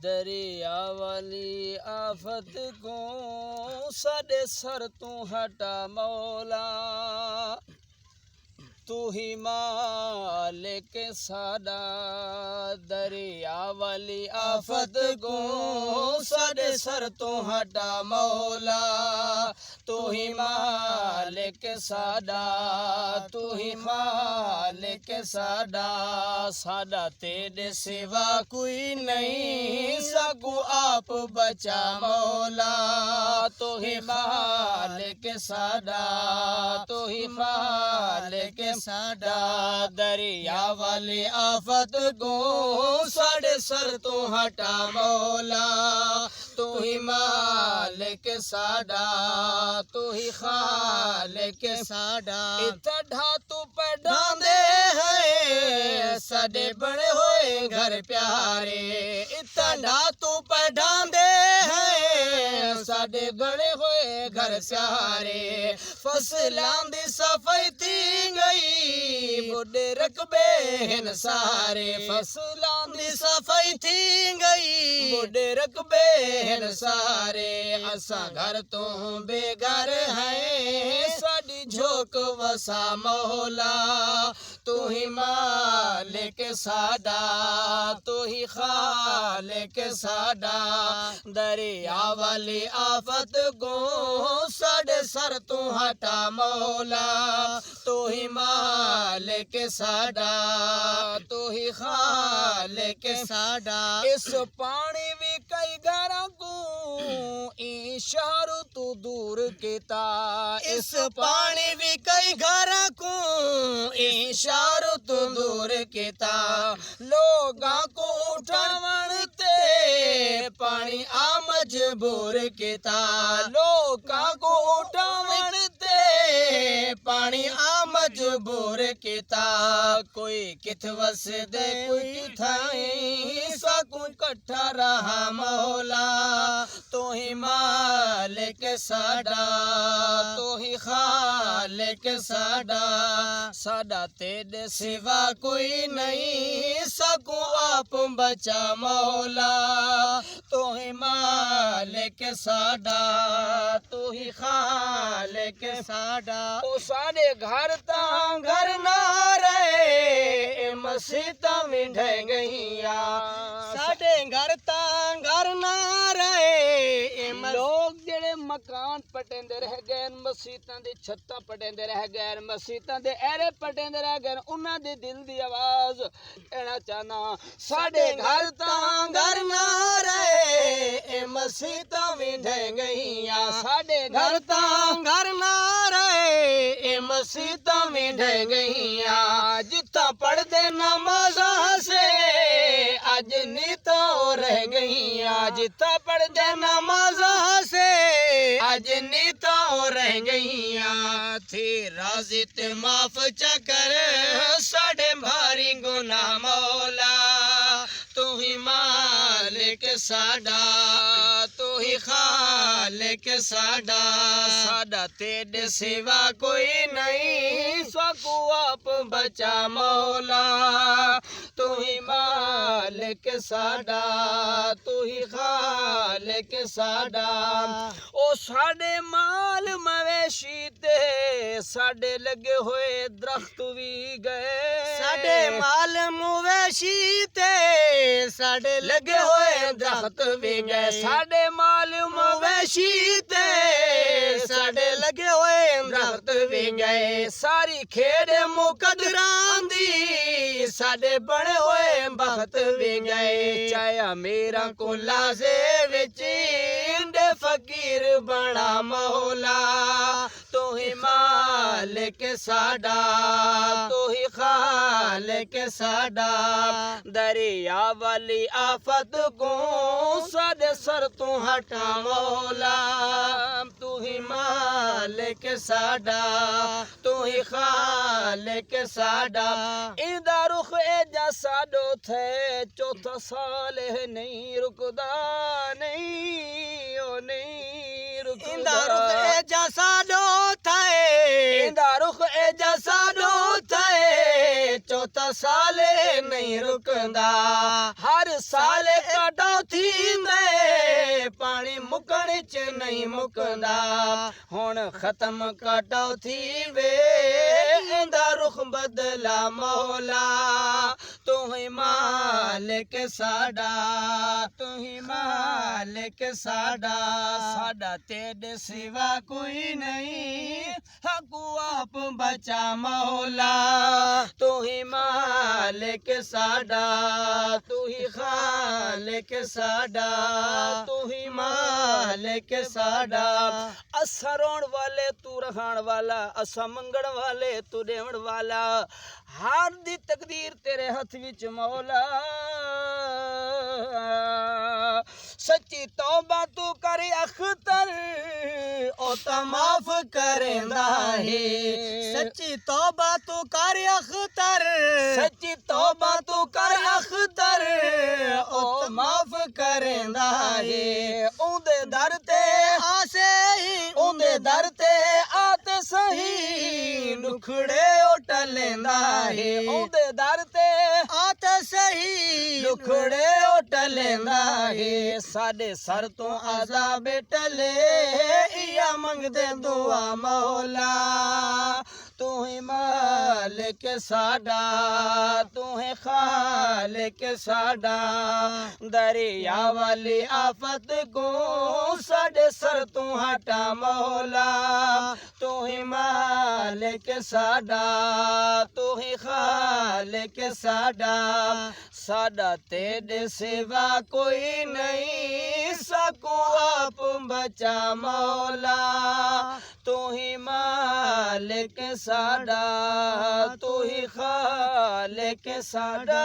दरिया वाली आफत को साडे सर तू हटा मौला तू ही मालिक साडा दरिया वाली आफत को साडे सर तू हटा मौला तू ही मालिक साडा तू ही मालिक साडा साडा तेरे सिवा कोई नहीं सकू आप बचा मौला तू ही मालिक साडा तू ही मालिक साडा दरिया वाली आफत को साडे सर तू हटा मौला तू ही मालिक साडा तू ही खालिक साडा इतना तू पढ़ांदे है साडे बड़े होए घर प्यारे इतना तू पढ़ांदे है साडे बड़े होए घर प्यारे फसलां दी सफाई थी गई बुढ़े रकबे हैं सारे फसलां दी सफाई थी गई बुढ़े रकबे हैं सारे असा घर तो बेघर है साडी झोंक वसा मौला तू ही मालिक साडा तू ही खालिक साडा दरिया वाली आफत को साडे सर तू हटा मौला तू ही मालिक साडा तू ही खालिक साडा इस पानी भी कई घरों को इशारों तू दूर किता इस पानी भी कई घरों को इशारों तू दूर किता लोगां को उठावण ते पानी आ मजबूर किता लोगां को उठावण ते पानी आ मजबूर किता कोई किथ वस दे कोई किथाई सकू कट्ठा रहा मौला तू ही मालिक साडा तू ही खालिक साडा साडा तेरे सिवा कोई नहीं सकू आप बचा मौला तू ही मालिक साडा तू ही खालिक साडा ओ साडे घर ता घर ना रहे मसीता में ढह गईया साडे घर ता घर ना रहे लोग जेड़े मकान पटेंदे रह गए मसीतां दी छत्तां पटेंदे रह गए मसीतां दे एरे पटेंदे रह गए उन्हां दे दिल दी आवाज कहना चाहना साडे घर ता घर ना रहे मसीतां में ढह गईया साडे घर ता घर ना रहे मसीतां में ढह गईया जिथा पढ़दे नमाज़ां से अज नीता रह गईया जिथा पढ़दे नमाज़ां से अज नीता रह गईया थी राज़ी ते माफ चकर साडे भारी गुनाह मौला तू ही मालिक साडा तू ही खालिक साडा साडा तेरे सिवा कोई नहीं सकू आप बचा मौला तू ही मालिक साडा तू ही खालिक साडा ओ साडे माल मवेशी ते साडे लगे हुए दरख्त भी गए साडे माल मवेशी ते साडे लगे हुए दरख्त भी गए साडे माल मवेशी ते साडे लगे हुए दरख्त भी गए सारी खेड़ मुकदरां दी साडे बड़े हुए बख्त भी गए चाया मेरा को लाजे विच इंदे फकीर बना मौला तू ही मालिक साडा तू ही खालिक साडा दरिया वाली आफत को साडे सर तू हटा मौला तू ही मालिक साडा तू ही खालिक साडा इदा रुख एजा साडो थे चौथा साल है नहीं रुकदा नहीं ओ नहीं रुक इंदा रुख ए जैसा डो थाए इंदा रुख ए जैसा डो थाए चौथा साले नहीं रुकदा हर साले कटौती में पानी मुकण च नहीं मुकदा हुण खत्म कटौती वे इंदा रुख बदला मौला तू ही मालिक साडा तू ही मालिक साडा साडा तेरे सिवा कोई नहीं हकू आप बचा मौला तू ही मालिक साडा तू ही खालिक साडा तू ही मालिक साडा असा रोण वाले तू रखाण वाला असा मंगण वाले तू देवण वाला हार दी तकदीर तेरे हथ विच मौला सच्ची तौबा तू कर अख्तर ओ ता माफ करेंदा है सच्ची तौबा तू कर अख्तर सच्ची तौबा तू कर अख्तर ओ माफ करेंदा है उंदे दर ते आसे ही उंदे दर ते आते सही दुखड़े टलेंदा है उंदे दर ते आते सही दुखड़े टलेंदा है साडे सर तो अज़ाब टले इया मंगदे दुआ मौला तू ही मालिक साडा तू है खालिक साडा दरिया वाली आफत को साडे सर तू हटा मौला तू ही मालिक साडा तू ही खालिक साडा साडा तेरे सिवा कोई नहीं सकू आप बचा मौला तू ही मालिक साडा तू ही खालिक साडा।